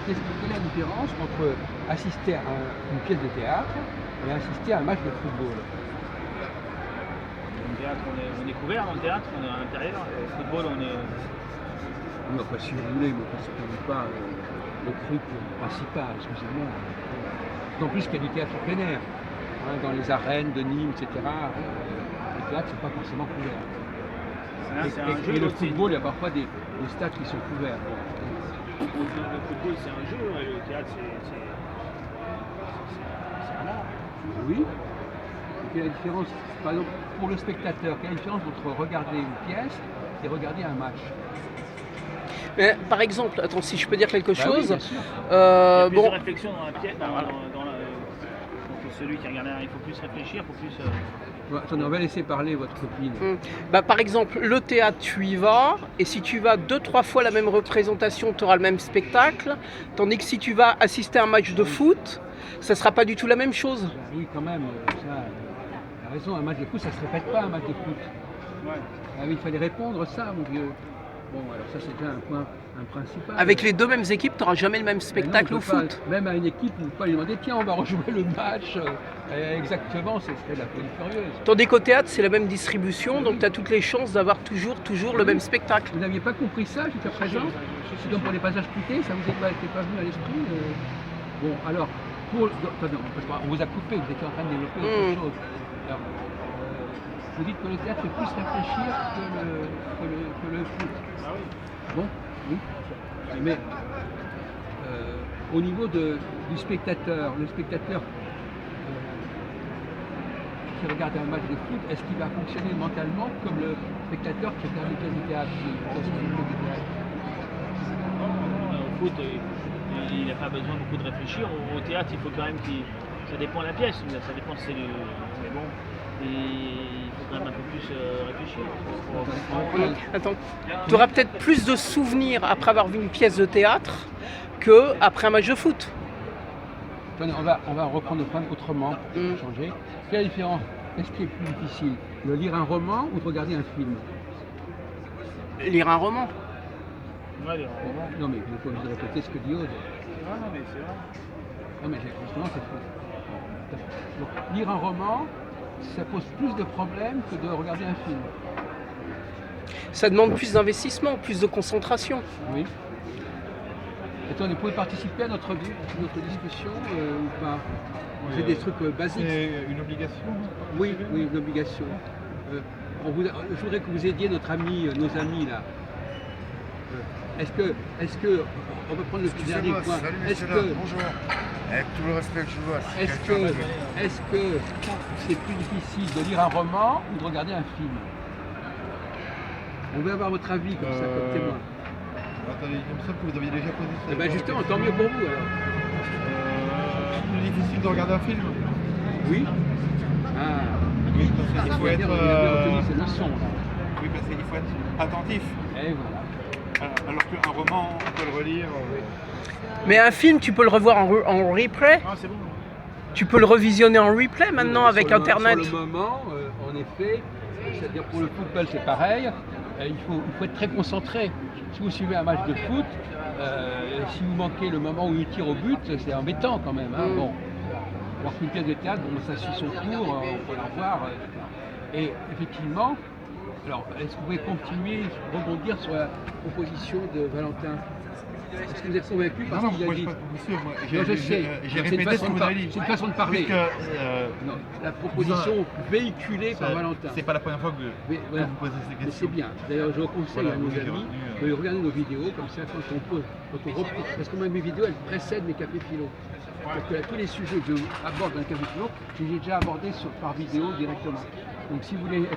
quelle est la différence entre assister à une pièce de théâtre et assister à un match de football? Au théâtre, on est couvert dans le théâtre, on est à l'intérieur. Au football, on est. Oui, enfin, si vous voulez, mais parce que c'est pas le truc principal, excusez-moi. En plus qu'il y a du théâtre en plein air, hein, dans les arènes de Nîmes, etc. Le théâtre, c'est pas forcément couvert. Et le football, il y a parfois des stades qui sont couverts. Le football, c'est un jeu, et le théâtre, c'est un art. Oui. Et quelle est la différence, par exemple, pour le spectateur, quelle est la différence entre regarder une pièce et regarder un match? Mais, par exemple, attends, si je peux dire quelque chose. Oui, bien sûr. Il y a plus bon, de réflexion dans la pièce. Donc celui qui regarde, il faut plus réfléchir, il faut plus. Attendez, on va laisser parler votre copine. par exemple, le théâtre, tu y vas, et si tu vas 2-3 fois la même représentation, tu auras le même spectacle, tandis que si tu vas assister à un match de foot, ça sera pas du tout la même chose. Oui, quand même, ça, t'as raison, un match de foot, ça se répète pas, un match de foot. Ouais. Ah oui, il fallait répondre ça, mon vieux. Bon, alors ça, c'était un point principal. Avec les deux mêmes équipes, tu n'auras jamais le même spectacle Non, au foot. Même à une équipe, on ne peut pas lui demander, tiens, on va rejouer le match. Exactement, ce serait de la folie furieuse. Tandis qu'au théâtre, c'est la même distribution, donc tu as toutes les chances d'avoir toujours le même spectacle. Vous n'aviez pas compris ça jusqu'à présent? C'est comme pour les passages splittés, ça vous était pas venu à l'esprit? Bon, alors, attendez, on vous a coupé, vous étiez en train de développer autre chose. Alors, vous dites que le théâtre fait plus réfléchir que le foot. Ah oui. Bon, oui. Mais au niveau du spectateur, le spectateur qui regarde un match de foot, est-ce qu'il va fonctionner mentalement comme le spectateur qui regarde une pièce de théâtre? Au foot, il n'a pas besoin beaucoup de réfléchir. Au théâtre, il faut quand même qu'il. Ça dépend de la pièce, ça dépend si c'est du. Mais bon. Et il faut quand même un peu plus réfléchir. Attends, tu auras peut-être plus de souvenirs après avoir vu une pièce de théâtre qu'après un match de foot. Attendez, on va reprendre le problème autrement, pour changer. Quelle est la différence? Qu'est-ce qui est plus difficile? De lire un roman ou de regarder un film? Lire un roman. Ouais, les romans. Non, mais vous n'êtes pas obligé de répéter ce que dit Aude. Non, mais c'est vrai. Non, mais justement, c'est faux. Donc, lire un roman, ça pose plus de problèmes que de regarder un film. Ça demande plus d'investissement, plus de concentration. Oui. Attendez, vous pouvez participer à notre discussion ou pas? C'est des trucs basiques. C'est une obligation? Oui, une obligation. Je voudrais que vous aidiez nos amis là. Est-ce que, on va prendre le dernier point. Salut, Est-ce messieurs, que, bonjour. Avec tout le respect que je dois. est-ce que c'est plus difficile de lire un roman ou de regarder un film? On veut avoir votre avis comme ça, comme témoin. Attendez, il me semble que vous aviez déjà posé ça. Eh bien justement, tant mieux pour vous alors. Plus difficile de regarder un film? Oui. Ah. Oui, parce qu'il faut Il être. a bien retenu ces leçons là. Oui, parce qu'il faut être attentif. Et voilà. Alors qu'un roman, on peut le relire. Mais un film, tu peux le revoir en replay. Ah, c'est bon. Tu peux le revisionner en replay maintenant avec Internet. Sur le moment, en effet, c'est-à-dire pour le football c'est pareil, il faut être très concentré. Si vous suivez un match de foot, si vous manquez le moment où il tire au but, c'est embêtant quand même. Hein, bon. Alors qu'une pièce de théâtre, bon, ça suit son cours, on peut la voir. Et effectivement, alors est-ce que vous pouvez continuer, rebondir sur la proposition de Valentin? Est-ce que vous êtes convaincu par ce qu'il a dit? Monsieur, moi, Non, je sais. j'ai répété ce que vous avez dit. C'est une façon de parler. Non, la proposition véhiculée par Valentin. C'est pas la première fois que Voilà. vous posez ces Mais questions. c'est bien. D'ailleurs, je conseille Voilà, à nos vous avez amis retenu, de regarder nos vidéos, comme ça, quand on reprend. Parce que moi, mes vidéos, elles précèdent mes cafés philo. Parce que là, tous les sujets que j'aborde dans le café philo, j'ai déjà abordé par vidéo directement. Donc, si vous voulez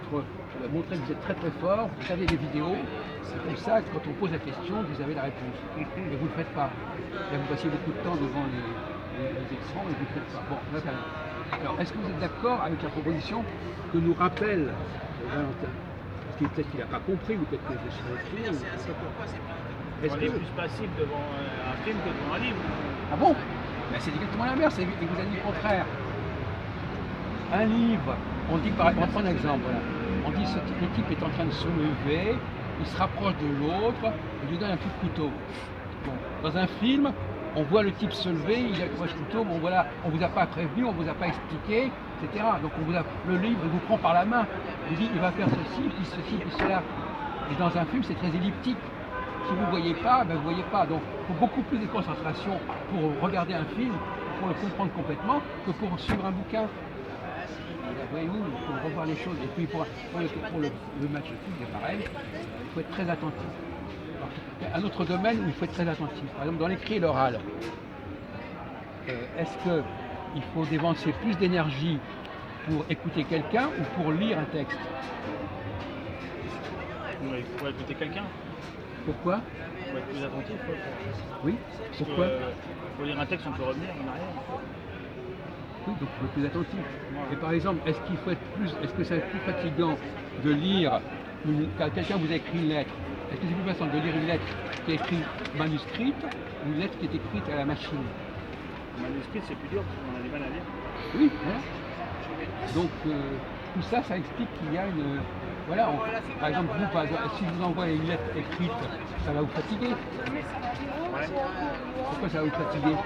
montrer que vous êtes très très fort, vous regardez les vidéos. C'est comme ça que quand on pose la question, vous avez la réponse. Et vous ne le faites pas. Là, vous passez beaucoup de temps devant les écrans et vous ne le faites pas. Bon, là, ça va. Alors, est-ce que vous êtes d'accord avec la proposition que nous rappelle Valentin? Parce que peut-être qu'il n'a pas compris, ou peut-être que je suis resté, ou je ne sais pas. On est plus passif devant un film que devant un livre. Ah bon? Ben, c'est exactement l'inverse, et vous avez dit le contraire. Un livre, on dit, on va prendre un exemple, voilà. On dit le type est en train de se lever, il se rapproche de l'autre, et lui donne un coup de couteau. Bon. Dans un film, on voit le type se lever, il accroche le couteau, bon voilà, on vous a pas prévenu, on vous a pas expliqué, etc. Donc le livre il vous prend par la main, il vous dit il va faire ceci, puis cela. Et dans un film c'est très elliptique. Si vous ne voyez pas, ben vous ne voyez pas. Donc il faut beaucoup plus de concentration pour regarder un film, pour le comprendre complètement, que pour suivre un bouquin. Voyez-vous, il faut revoir les choses. Et puis pour le match de foot, c'est pareil, il faut être très attentif. Un autre domaine où il faut être très attentif, par exemple dans l'écrit et l'oral, est-ce qu'il faut dépenser plus d'énergie pour écouter quelqu'un ou pour lire un texte? Ouais, il faut écouter quelqu'un. Pourquoi? Il faut être plus attentif. Ouais. Oui. Pourquoi? Pour lire un texte, on peut revenir en arrière. Oui, donc il faut être plus attentif. Et par exemple, est-ce que c'est plus fatigant de lire quand quelqu'un vous a écrit une lettre? Est-ce que c'est plus facile de lire une lettre qui est écrite manuscrite ou une lettre qui est écrite à la machine? Le manuscrit, c'est plus dur parce qu'on a du mal à lire. Oui, voilà. Donc tout ça, ça explique qu'il y a une... Voilà, par exemple, si je vous envoie une lettre écrite, ça va vous fatiguer. Ouais. Pourquoi ça va vous fatiguer?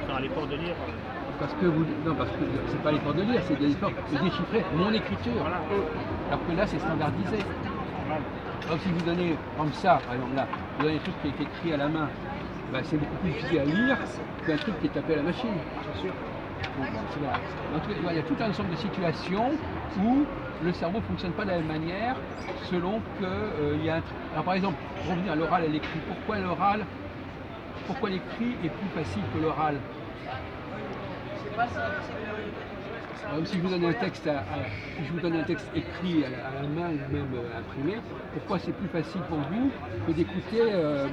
Faire l'effort de lire. Parce que c'est pas l'effort de lire, c'est l'effort de déchiffrer mon écriture. Voilà. Alors que là, c'est standardisé. Alors si vous donnez comme ça, par exemple là, vous donnez un truc qui est écrit à la main, ben, c'est beaucoup plus difficile à lire qu'un truc qui est tapé à la machine. C'est sûr. Donc, voilà. Donc, il y a tout un ensemble de situations où le cerveau ne fonctionne pas de la même manière selon que il y a un... Alors par exemple, pour revenir à l'oral et l'écrit, pourquoi l'écrit est plus facile que l'oral? Si je vous donne un texte, si je vous donne un texte écrit à la main ou même imprimé, pourquoi c'est plus facile pour vous que d'écouter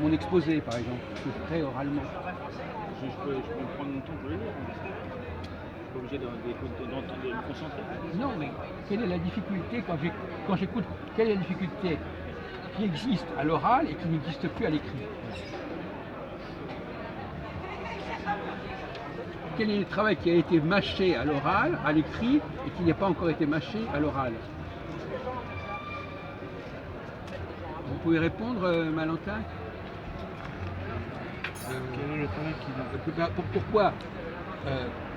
mon exposé, par exemple, que je ferai oralement? Je peux prendre mon temps pour le lire. Je suis pas obligé de me concentrer. Non, mais quelle est la difficulté quand j'écoute? Quelle est la difficulté qui existe à l'oral et qui n'existe plus à l'écrit? Quel est le travail qui a été mâché à l'oral, à l'écrit, et qui n'a pas encore été mâché à l'oral? Vous pouvez répondre, Malentin? Quel est le travail qui... Pourquoi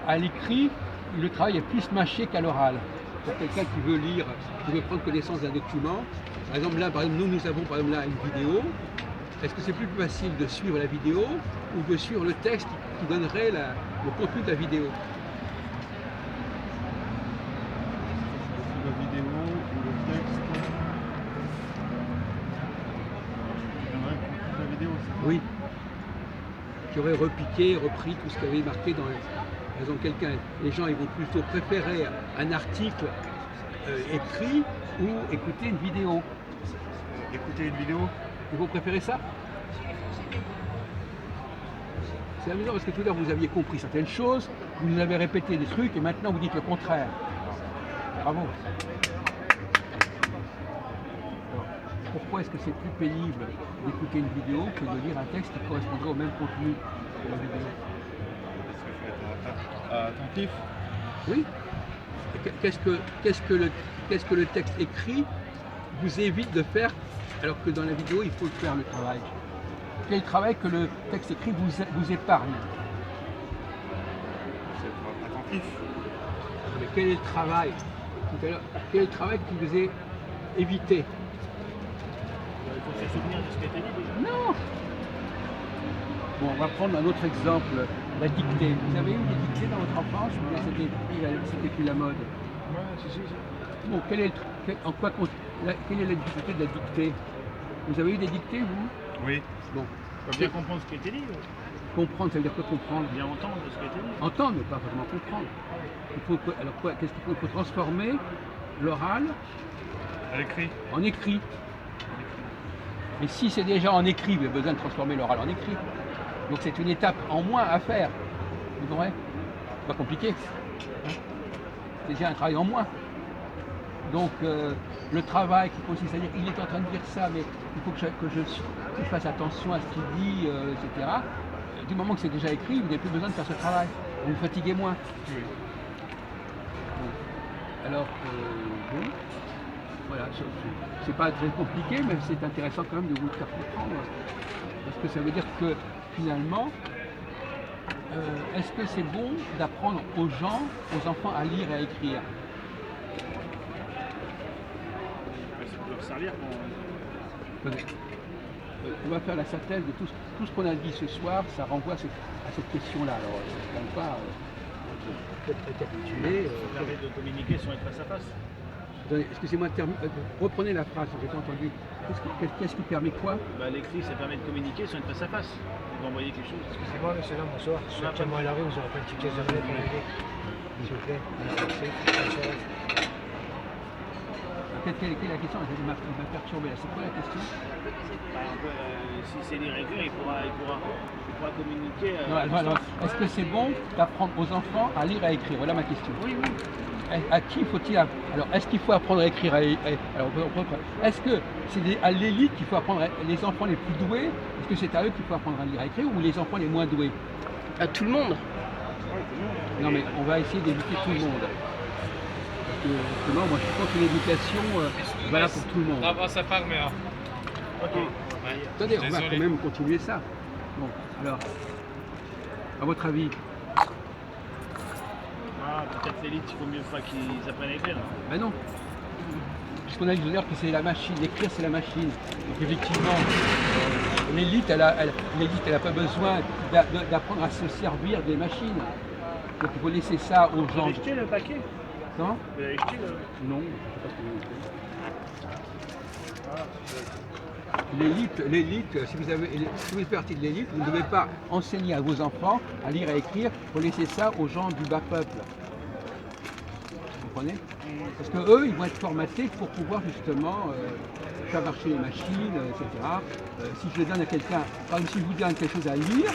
à l'écrit, le travail est plus mâché qu'à l'oral? Pour quelqu'un qui veut lire, qui veut prendre connaissance d'un document, par exemple là, nous avons par exemple là une vidéo. Est-ce que c'est plus facile de suivre la vidéo ou de suivre le texte qui donnerait le contenu de la vidéo? La vidéo ou le texte la vidéo, c'est Oui. Qui aurait repiqué, repris tout ce qu'il y avait marqué dans par exemple les gens ils vont plutôt préférer un article écrit ou écouter une vidéo. écouter une vidéo. Et vous préférez ça? C'est amusant parce que tout à l'heure vous aviez compris certaines choses, vous nous avez répété des trucs et maintenant vous dites le contraire. Bravo. Alors, pourquoi est-ce que c'est plus pénible d'écouter une vidéo que de lire un texte qui correspondrait au même contenu que la vidéo? Parce qu'il faut être attentif. Oui. Qu'est-ce que le texte écrit vous évite de faire alors que dans la vidéo il faut faire le travail? Quel travail que le texte écrit vous épargne? C'est être attentif. Mais quel est le travail? Tout à l'heure, quel est le travail qui vous est évité? Il faut se souvenir de ce qui a été dit déjà. Non. Bon, on va prendre un autre exemple, la dictée. Vous avez eu des dictées dans votre enfance ou bien c'était plus la mode? Ouais, si. Bon, quelle est la difficulté de la dictée? Vous avez eu des dictées, vous? Oui. Bon. Il faut bien comprendre ce qui a été dit. Comprendre, ça veut dire quoi comprendre? Bien entendre ce qui a été dit. Entendre, mais pas vraiment comprendre. Alors quoi, qu'est-ce qu'il faut? Il faut transformer l'oral À l'écrit. en écrit. Et si c'est déjà en écrit, vous avez besoin de transformer l'oral en écrit. Donc c'est une étape en moins à faire. Vous comprenez? Pas compliqué. Hein? C'est déjà un travail en moins. Donc le travail qui consiste à dire il est en train de dire ça, mais il faut que je fasse attention à ce qu'il dit, etc. Du moment que c'est déjà écrit, vous n'avez plus besoin de faire ce travail. Vous vous fatiguez moins. Oui. Bon. Alors, bon. Voilà, c'est pas très compliqué, mais c'est intéressant quand même de vous le faire comprendre. Parce que ça veut dire que finalement, Est-ce que c'est bon d'apprendre aux gens, aux enfants à lire et à écrire? Ça peut leur servir On va faire la synthèse de tout ce qu'on a dit ce soir, ça renvoie à cette question-là. Alors, je ne peux pas récapituler. ça permet de communiquer sans être face à face. Attendez, excusez-moi, reprenez la phrase, je n'ai pas entendu. Qu'est-ce qui permet quoi? Bah, l'écrit, ça permet de communiquer sans être face à face. D'envoyer quelque chose. Excusez-moi, monsieur, là, bonsoir. Je suis actuellement à la rue, vous aurez pas une petite pièce de monnaie pour m'aider? S'il vous plaît. Merci. Quelle est la question? Il m'a perturbé là. C'est quoi la question? Si c'est lire et écrire, il pourra communiquer. Non. Est-ce que c'est bon d'apprendre aux enfants à lire et à écrire? Voilà ma question. Oui. À qui faut-il apprendre? Alors, est-ce qu'il faut apprendre à écrire alors, est-ce que c'est à l'élite qu'il faut apprendre les enfants les plus doués? Est-ce que c'est à eux qu'il faut apprendre à lire et à écrire ou les enfants les moins doués? À tout le monde. Non, mais on va essayer d'éviter tout le monde. Parce que justement, moi je suis contre l'éducation voilà pour tout le monde. Ça part, mais... Ok. Attendez, on va quand même continuer ça. Bon, alors, à votre avis? Peut-être l'élite, il faut mieux pas qu'ils apprennent à écrire. Ben non. Puisqu'on a dit tout à l'heure que c'est la machine, l'écrire c'est la machine. Donc effectivement, l'élite, elle a pas besoin d'apprendre à se servir des machines. Donc il faut laisser ça aux gens. Vous avez jeté le paquet? Non? Vous avez jeté le... Non, je sais pas ce que vous avez fait. L'élite, si vous faites partie de l'élite, vous ne devez pas enseigner à vos enfants à lire et à écrire pour laisser ça aux gens du bas peuple. Vous comprenez? Parce qu'eux, ils vont être formatés pour pouvoir justement faire marcher les machines, etc. Si je le donne à quelqu'un, par exemple, si je vous donne quelque chose à lire,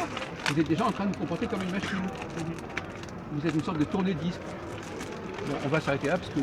vous êtes déjà en train de vous comporter comme une machine. Vous êtes une sorte de tourne-disque. Bon, on va s'arrêter là parce que